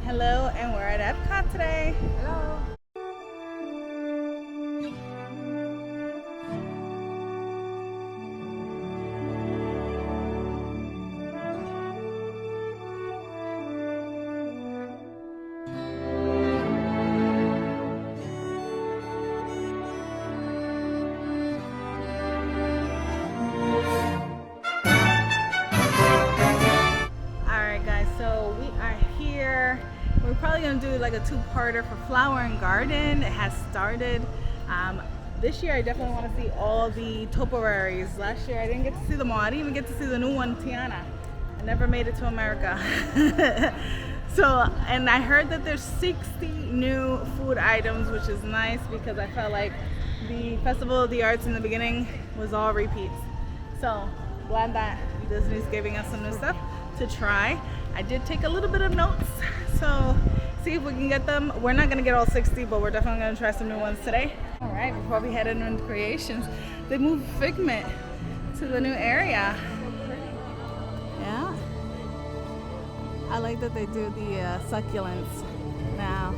Hello, and we're at Epcot today. Hello. Alright guys, so we are here. We're probably going to do like a two-parter for Flower and Garden. It has started. This year I definitely want to see all the Topiaries. Last year I didn't get to see them all. I didn't even get to see the new one, Tiana. I never made it to America. And I heard that there's 60 new food items, which is nice because I felt like the Festival of the Arts in the beginning was all repeats. So glad that Disney's giving us some new stuff to try. I did take a little bit of notes, so see if we can get them. We're not gonna get all 60, but we're definitely gonna try some new ones today. All right, before we head into Creations, they moved Figment to the new area. Yeah, I like that they do the succulents now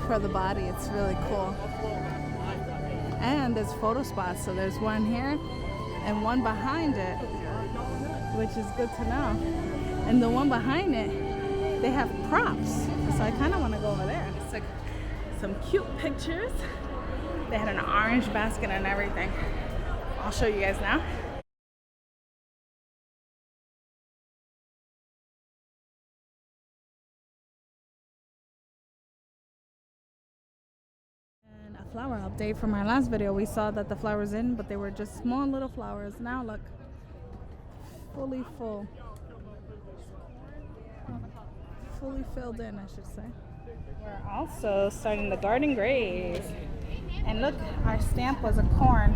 for the body. It's really cool. And there's photo spots, so there's one here and one behind it, which is good to know. And the one behind it, they have props, so I kind of want to go over there. It's like some cute pictures. They had an orange basket and everything. I'll show you guys now. And a flower update from our last video. We saw that the flowers in, but they were just small little flowers. Now look, fully full. Fully filled in, I should say. We're also starting the garden graze. And look, our stamp was a corn.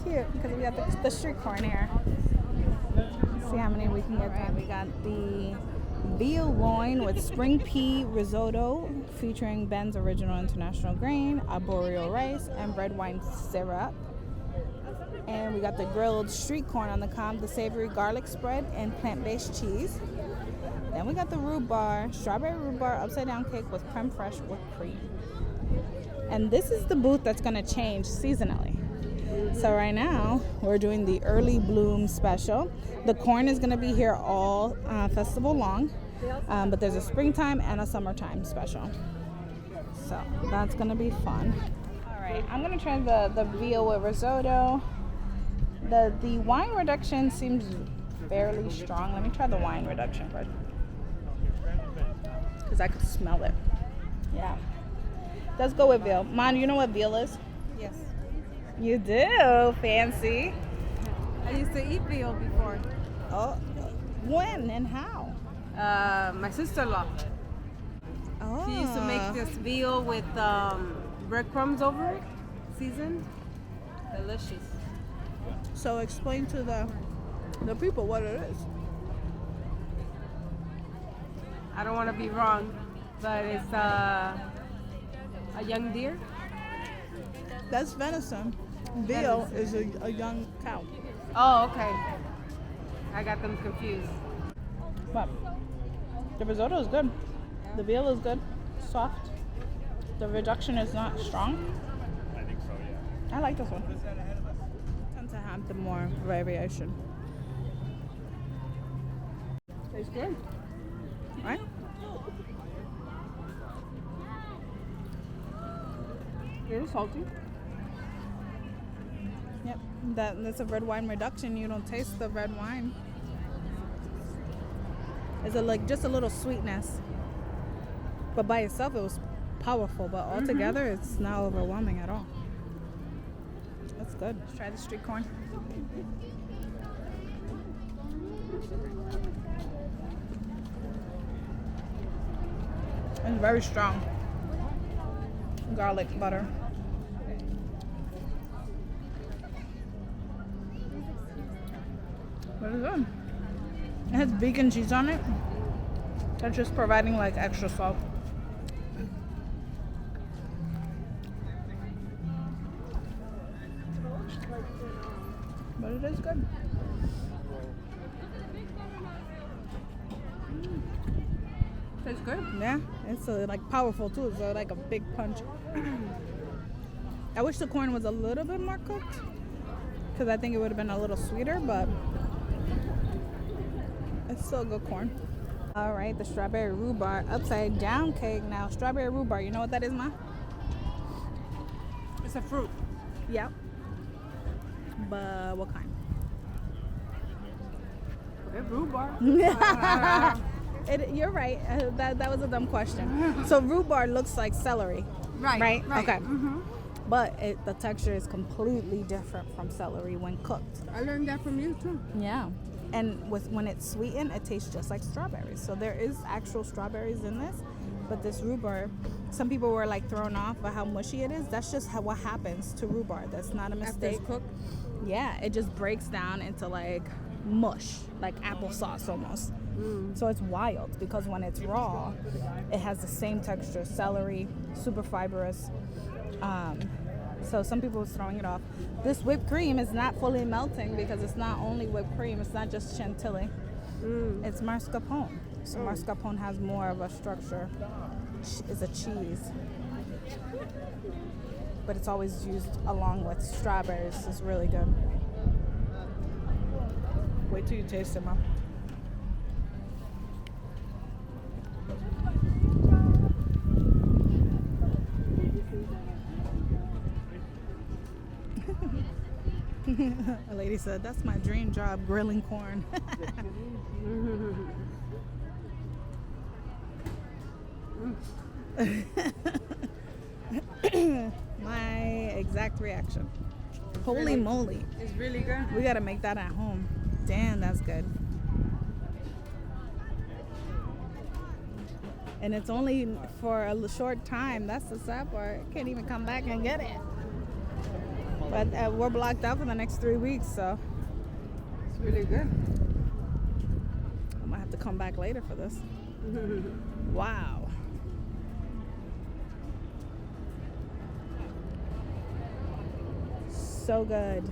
Cute, because we got the street corn here. Let's see how many we can get done. We got the veal loin with spring pea risotto featuring Ben's Original International Grain, arboreal rice, and red wine syrup. And we got the grilled street corn on the cob, the savory garlic spread, and plant-based cheese. Then we got the rhubarb, strawberry rhubarb upside down cake with creme fraiche whipped cream. And this is the booth that's going to change seasonally. So right now we're doing the early bloom special. The corn is going to be here all festival long, but there's a springtime and a summertime special. So that's going to be fun. All right, I'm going to try the veal with risotto. The wine reduction seems fairly strong. Let me try the wine reduction first, because I could smell it. Yeah. Let's go with veal. Mon, you know what veal is? Yes. You do? Fancy. I used to eat veal before. Oh, when and how? My sister-in-law. Oh. She used to make this veal with breadcrumbs over it, seasoned. Delicious. So explain to the people what it is. I don't want to be wrong, but it's a young deer. That's venison. Veal is a young cow. Oh, okay. I got them confused. But the risotto is good. The veal is good. Soft. The reduction is not strong. I think so, yeah. I like this one. Tend to have the more variation. Tastes good. Right? It is salty. Yep, that's a red wine reduction. You don't taste the red wine. It's like just a little sweetness. But by itself, it was powerful. But all together, it's not overwhelming at all. That's good. Let's try the street corn. It's very strong. Garlic butter. What is it? It has vegan cheese on it. They're just providing like extra salt. But it is good. Tastes good. Yeah, it's like powerful too. So like a big punch. I wish the corn was a little bit more cooked, because I think it would have been a little sweeter, but it's still good corn. All right, the strawberry rhubarb upside down cake. Now, strawberry rhubarb, you know what that is, Ma? It's a fruit. Yep. But what kind? Okay, rhubarb. You're right. That was a dumb question. So rhubarb looks like celery. Right? Okay. Mm-hmm. But the texture is completely different from celery when cooked. I learned that from you too. Yeah. And when it's sweetened, it tastes just like strawberries. So there is actual strawberries in this. But this rhubarb, some people were like thrown off by how mushy it is. That's just what happens to rhubarb. That's not a After mistake. it's cooked. Yeah, it just breaks down into like mush, like applesauce almost. So it's wild because when it's raw, it has the same texture, celery, super fibrous. So some people was throwing it off. This whipped cream is not fully melting because it's not only whipped cream. It's not just chantilly. It's mascarpone. So mascarpone has more of a structure. It's a cheese. But it's always used along with strawberries. It's really good. Wait till you taste it, Mom. A lady said, that's my dream job, grilling corn. My exact reaction. Holy moly. It's really good. We gotta make that at home. Damn, that's good. And it's only for a short time. That's the sad part. Can't even come back and get it. But we're blocked out for the next 3 weeks, so It's really good. I might have to come back later for this. Wow. So good.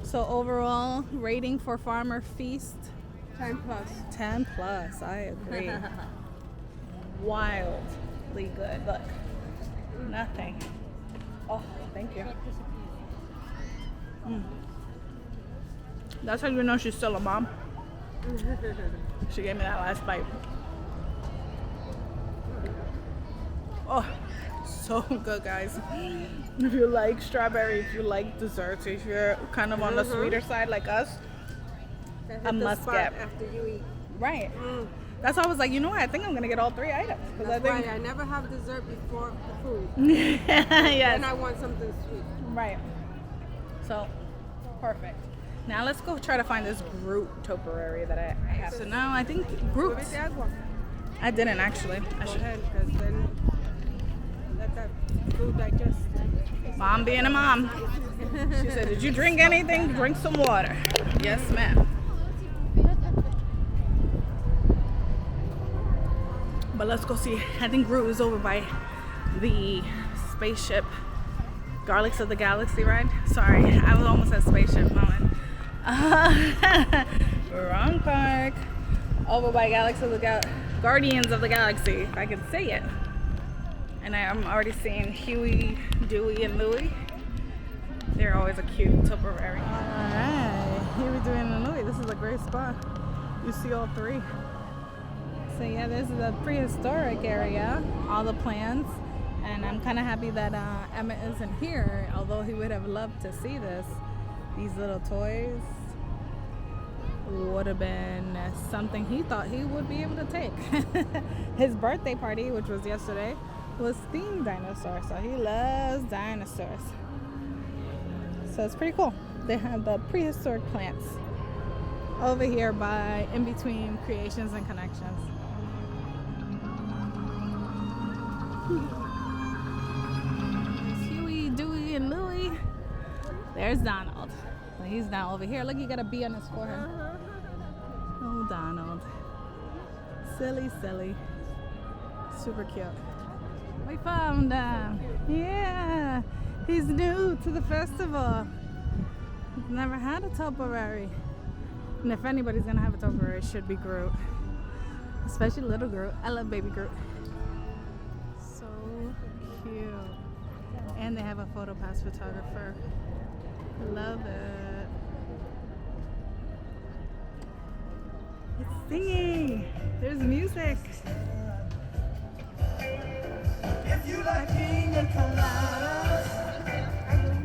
So overall rating for Farmer Feast, 10 plus. 10 plus. I agree. Wildly good. Look, nothing. Oh, thank you. That's how you know she's still a mom. She gave me that last bite. Oh, so good, guys. If you like strawberry, if you like desserts, if you're kind of on the sweeter side like us, a must get. After you eat. Right. That's why I was like, you know what? I think I'm gonna get all 3 items because I That's think why I never have dessert before the food. yes. And I want something sweet. Right. So, perfect. Now let's go try to find this Groot Topiary that I have. So now I think Groot. I didn't actually. I Go should. ahead, because then let that food digest. Mom being a mom. She said, did you drink anything? Drink some water. Yes, ma'am. But let's go see. I think Groot is over by the spaceship Garlics of the Galaxy ride. Sorry, I was almost at spaceship moment. Wrong park. Over by Guardians of the Galaxy, if I can say it. And I'm already seeing Huey, Dewey, and Louie. They're always a cute Topiary. Alright, Huey, Dewey, and Louie. This is a great spot. You see all 3. So yeah, this is a prehistoric area. All the plants. And I'm kind of happy that Emmett isn't here, although he would have loved to see this. These little toys would have been something he thought he would be able to take. His birthday party, which was yesterday, was themed dinosaurs, so he loves dinosaurs. So it's pretty cool. They have the prehistoric plants over here by In Between Creations and Connections. Huey, Dewey, and Louie. There's Donald. So he's now over here. Look, he got a bee on his forehead. Oh, Donald. Silly, silly. Super cute. We found him. Yeah. He's new to the festival. He's never had a Topiary. And if anybody's going to have a Topiary, it should be Groot. especially little Groot. I love baby Groot. So cute. And they have a photo pass photographer. Love it. It's singing. There's music. If you like pina coladas,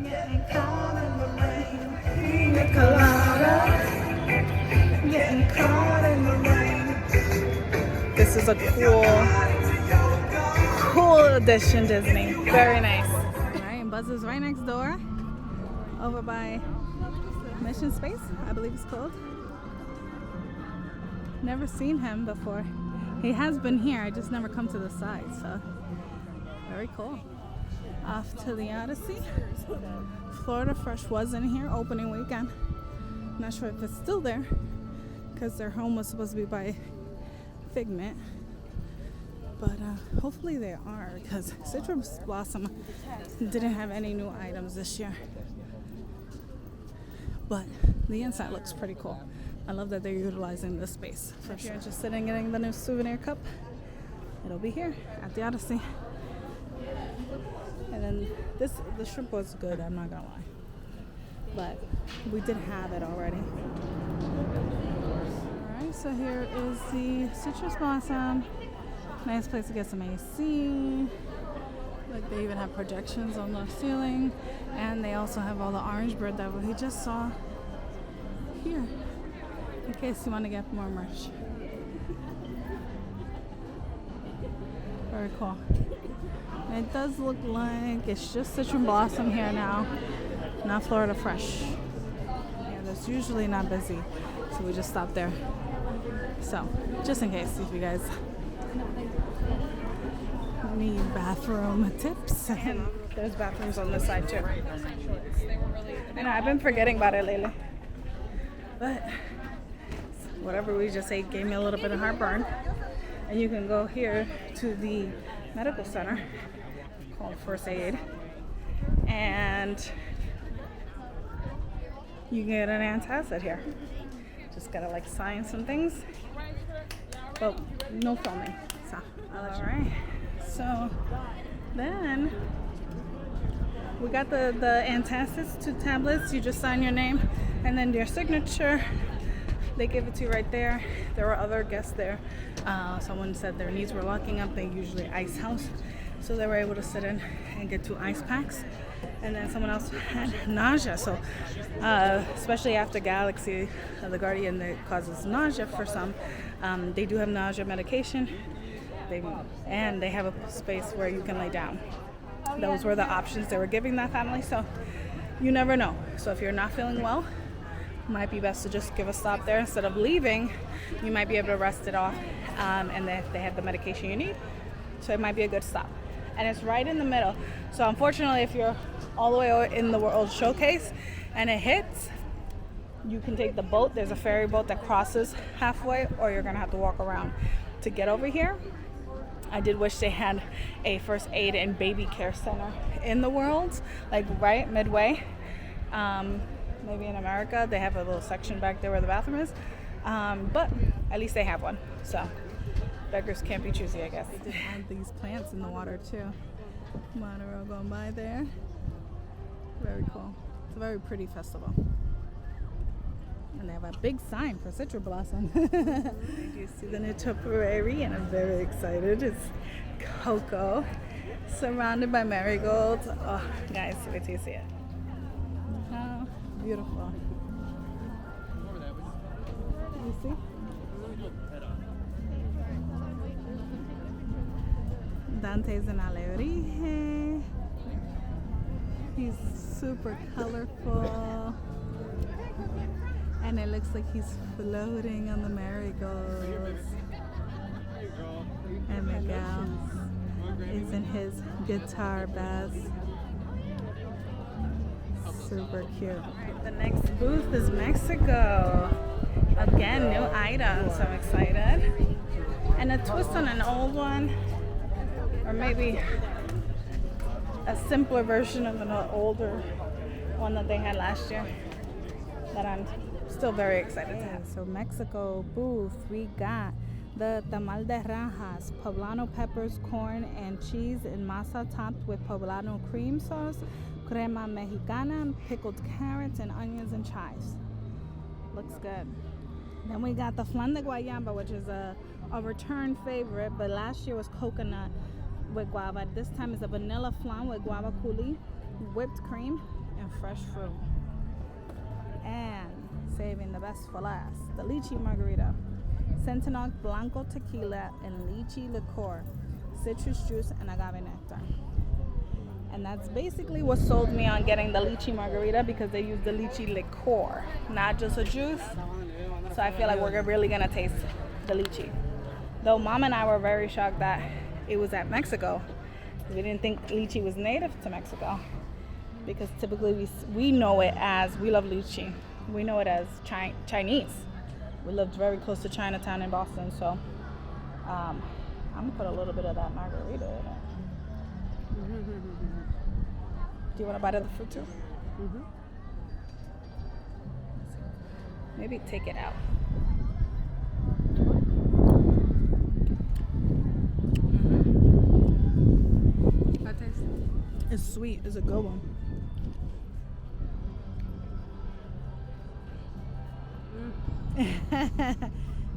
getting caught in the rain. Pina coladas, getting caught in the rain. This is a cool addition, Disney. Very nice. All right, and Buzz is right next door, over by Mission Space, I believe it's called. Never seen him before. He has been here, I just never come to the side, so very cool. Off to the Odyssey. Florida Fresh was in here opening weekend. Not sure if it's still there because their home was supposed to be by Figment, but hopefully they are, because Citrus Blossom didn't have any new items this year. But the inside looks pretty cool. I love that they're utilizing this space. If you're interested in getting the new souvenir cup, it'll be here at the Odyssey. And then the shrimp was good, I'm not gonna lie, but we did have it already. Alright, so here is the Citrus Blossom. Nice place to get some AC. Like, they even have projections on the ceiling, and they also have all the orange bird that we just saw here, in case you want to get more merch. Very cool. And it does look like it's just Citrus Blossom here now, not Florida Fresh. Yeah, that's usually not busy, so we just stopped there. So, just in case, if you guys need bathroom tips. And there's bathrooms on this side too. I know, I've been forgetting about it lately. But whatever we just ate gave me a little bit of heartburn. And you can go here to the medical center called First Aid, and you can get an antacid here. Just gotta like sign some things, but no filming. So all right. So then we got the antacids, 2 tablets. You just sign your name and then your signature. They give it to you right there. There were other guests there. Someone said their knees were locking up. They usually ice house, so they were able to sit in and get 2 ice packs. And then someone else had nausea. So especially after Galaxy, the Guardian, that causes nausea for some. They do have nausea medication. And they have a space where you can lay down. Those were the options they were giving that family, so you never know. So if you're not feeling well, might be best to just give a stop there instead of leaving. You might be able to rest it off, and if they have the medication you need, so it might be a good stop. And it's right in the middle. So unfortunately, if you're all the way in the World Showcase and it hits, you can take the boat. There's a ferry boat that crosses halfway, or you're gonna have to walk around to get over here. I did wish they had a first aid and baby care center in the world, like right midway. Maybe in America they have a little section back there where the bathroom is, but at least they have one. So beggars can't be choosy, I guess. They did add these plants in the water too. Monorail going by there. Very cool. It's a very pretty festival. And they have a big sign for Citrus Blossom. You see the new Topiary, and I'm very excited. It's Coco, surrounded by marigolds. Oh, guys, wait till you see it. How beautiful. You see? Dante's in Alebrije. He's super colorful. And it looks like he's floating on the marigolds. And Miguel is in his guitar bass. Super cute. The next booth is Mexico. Again, new items. I'm excited. And a twist on an old one. Or maybe a simpler version of an older one that they had last year. That I'm still very excited to have. So Mexico booth, we got The tamal de rajas, poblano peppers, corn, and cheese in masa topped with poblano cream sauce, crema mexicana, pickled carrots, and onions and chives. Looks good. Then we got the flan de guayaba, which is a return favorite, but last year was coconut with guava. This time is a vanilla flan with guava coulis, whipped cream, and fresh fruit. And saving the best for last, the lychee margarita. Centenac Blanco tequila and lychee liqueur, citrus juice, and agave nectar. And that's basically what sold me on getting the lychee margarita, because they use the lychee liqueur, not just a juice. So I feel like we're really gonna taste the lychee. Though Mom and I were very shocked that it was at Mexico. We didn't think lychee was native to Mexico, because typically we know it as, we love lychee, we know it as Chinese. We lived very close to Chinatown in Boston, so I'm gonna put a little bit of that margarita in it. Do you want a bite of the fruit too? Mm-hmm. Maybe take it out. How it tastes? It's sweet. It's a good one.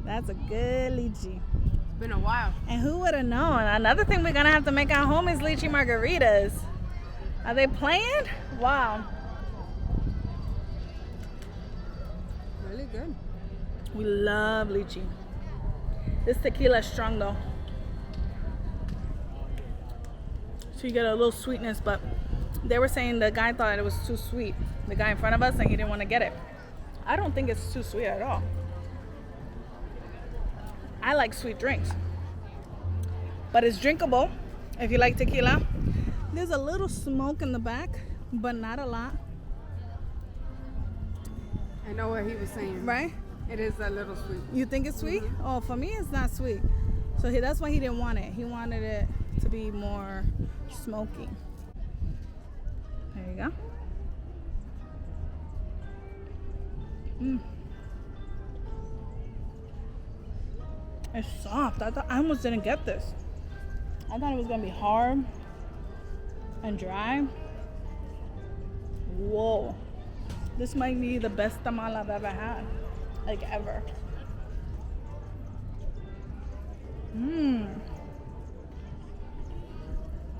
That's a good lychee. It's been a while. And who would have known? Another thing we're gonna have to make at home is lychee margaritas. Are they playing? Wow. Really good. We love lychee. This tequila is strong though. So you get a little sweetness, but they were saying the guy thought it was too sweet. The guy in front of us, and he didn't want to get it. I don't think it's too sweet at all. I like sweet drinks. But it's drinkable if you like tequila. There's a little smoke in the back, but not a lot. I know what he was saying. Right? It is a little sweet. You think it's sweet? Mm-hmm. Oh, for me it's not sweet. So that's why he didn't want it. He wanted it to be more smoky. There you go. It's soft. I almost didn't get this. I thought it was gonna be hard and dry. Whoa. This might be the best tamal I've ever had. Like ever.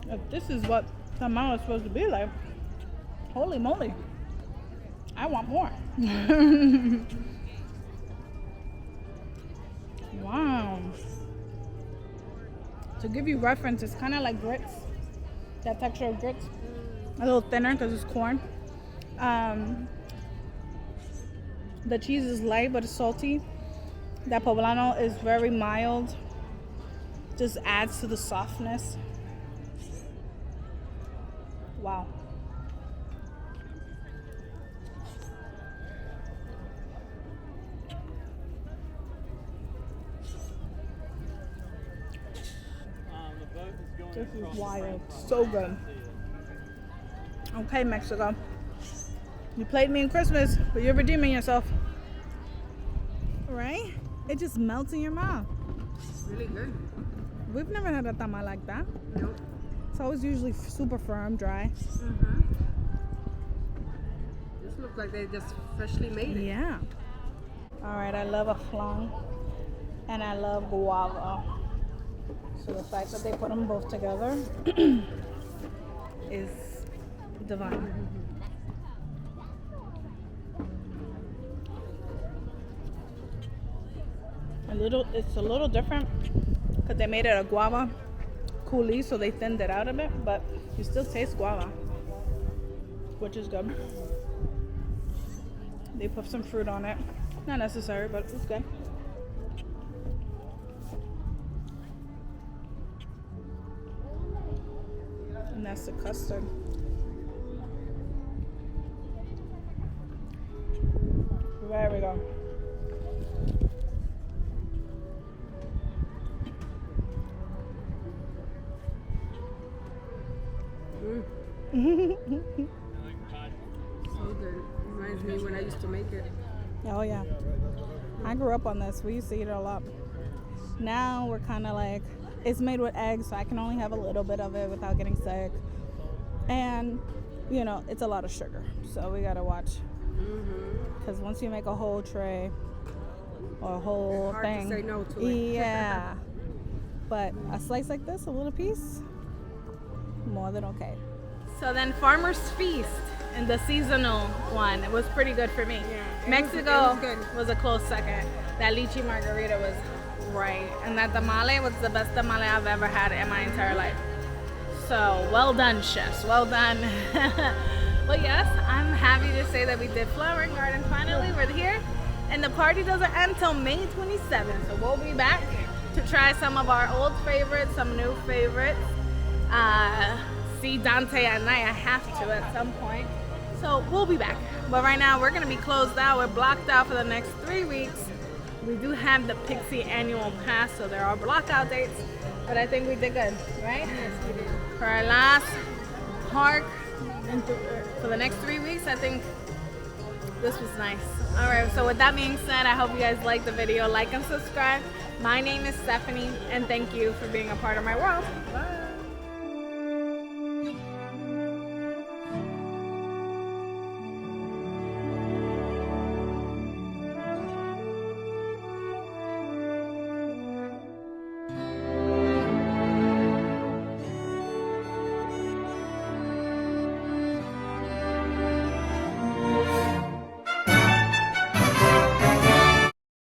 If this is what tamal is supposed to be like, holy moly. I want more. Wow. To give you reference, it's kind of like grits. That texture of grits. A little thinner because it's corn. The cheese is light but it's salty. That poblano is very mild. Just adds to the softness. Wow. This is wild. So good. Okay, Mexico. You played me in Christmas, but you're redeeming yourself. Right? It just melts in your mouth. Really good. We've never had a tamal like that. Nope. It's always usually super firm, dry. Mm-hmm. This looks like they just freshly made it. Yeah. All right, I love a flan. And I love guava. So the fact that they put them both together is divine. It's a little different because they made it a guava coulis, so they thinned it out a bit, but you still taste guava, which is good. They put some fruit on it. Not necessary, but it's good. And that's the custard. There we go. So good. Reminds me when I used to make it. Oh yeah. I grew up on this. We used to eat it a lot. Now we're kind of like, it's made with eggs, so I can only have a little bit of it without getting sick. And, you know, it's a lot of sugar. So we got to watch. Because once you make a whole tray or a whole Hard thing. to say no to it. Yeah. But a slice like this, a little piece, more than okay. So then Farmer's Feast and the seasonal one, it was pretty good for me. Yeah, Mexico it was good. was a close second. That lychee margarita was right. And that tamale was the best tamale I've ever had in my entire life. So well done, chefs, well done. But yes, I'm happy to say that we did Flower and Garden finally. We're here. And the party doesn't end until May 27th. So we'll be back to try some of our old favorites, some new favorites. See Dante at night. I have to at some point. So we'll be back. But right now we're gonna be closed out. We're blocked out for the next 3 weeks. We do have the Pixie annual pass, so there are blockout dates. But I think we did good, right? Yes, we did. For our last park and for the next 3 weeks, I think this was nice. All right, so with that being said, I hope you guys liked the video. Like and subscribe. My name is Stephanie, and thank you for being a part of my world. Bye.